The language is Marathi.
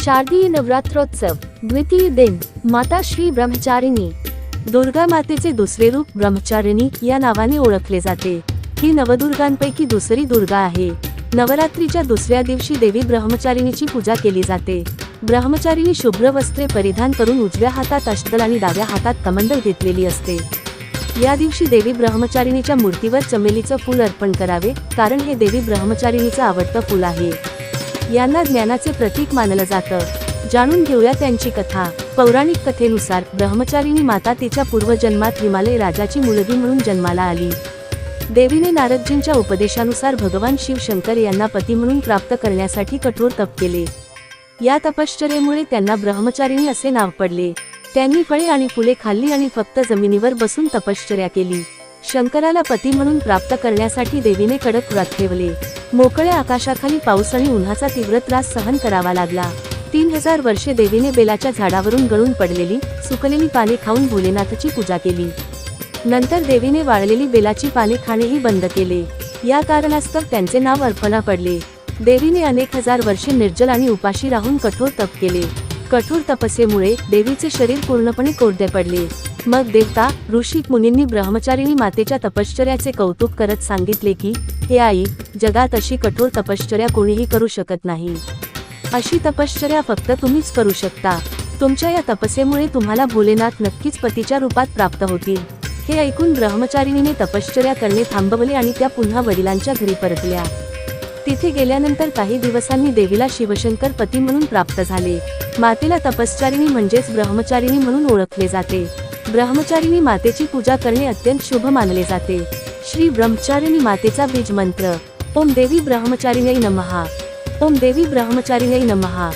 शारदीय नवरात्रोत्सव द्वितीय दिन माता श्री ब्रह्मचारिणी। दुर्गा मातेचे दुसरे रूप ब्रह्मचारिणी या नावाने ओळखले जाते। ही नवदुर्गांपैकी दुसरी दुर्गा आहे। नवरात्रीच्या दुसऱ्या दिवशी देवी ब्रह्मचारिणीची पूजा केली जाते। ब्रह्मचारिणी शुभ्र वस्त्रे परिधान करून उजव्या हातात अष्टदल आणि डाव्या हातात कमंडल घेतलेली असते। या दिवशी देवी ब्रह्मचारिणीच्या मूर्तीवर चमेलीचं फूल अर्पण करावे, कारण हे देवी ब्रह्मचारिणीचं आवडतं फूल आहे। यांना ज्ञानाचे प्रतीक मानलं जातं। जाणून घेऊया त्यांची कथा। पौराणिक कथेनुसार ब्रह्मचारिणी माता तिच्या पूर्वजन्मात हिमालय राजाची मुलगी म्हणून जन्माला आली। देवीने नारदजींच्या उपदेशानुसार भगवान शिव शंकर यांना पती म्हणून प्राप्त करण्यासाठी कठोर तप केले। या तपश्चर्येमुळे त्यांना ब्रह्मचारिणी असे नाव पडले। त्यांनी फळे आणि फुले खाल्ली आणि फक्त जमिनीवर बसून तपश्चर्या केली। शंकराला पती म्हणून प्राप्त करण्यासाठी देवीने कडक व्रत ठेवले। मोकळ्या आकाशाखाली पाऊस आणि उन्हाचा तीव्र त्रास सहन करावा लागला। 3000 वर्षे देवीने बेलाच्या झाडावरून गळून पडलेली सुकलेली पाने खाऊन भोलेनाथची पूजा केली। नंतर देवीने वाळलेली बेलाची पाने खाणेही बंद केले। या कारणास्तव त्यांचे नाव अर्पणा पडले। देवीने अनेक हजार वर्षे निर्जल आणि उपाशी राहून कठोर तप केले। कठोर तपस्येमुळे देवीचे शरीर पूर्णपणे कोरडे पडले। मग देवता ऋषी मुनींनी ब्रह्मचारिणी मातेच्या तपश्चर्याचे कौतुक करत सांगितले की, हे आई, जगात अशी कठोर तपश्चर्या कोणीही करू शकत नाही। अशी तपश्चर्या फक्त तुम्हीच करू शकता। तुमच्या या तपस्येमुळे तुम्हाला भोलेनाथ नक्कीच पतीच्या रूपात प्राप्त होतील। हे ऐकून ब्रह्मचारिणीने तपश्चर्या करणे थांबवले आणि त्या पुन्हा वडिलांच्या घरी परतल्या। तिथे गेल्यानंतर काही दिवसांनी देवीला शिवशंकर पती म्हणून प्राप्त झाले। मातेला तपश्चारिणी म्हणजेच ब्रह्मचारिणी म्हणून ओळखले जाते। ब्रह्मचारिणी मातेची पूजा करणे अत्यंत शुभ मानले जाते। श्री ब्रह्मचारिणी मातेचा बीज मंत्र: ओम देवी ब्रह्मचारिण्यै नमः। ओम देवी ब्रह्मचारिण्यै नमः।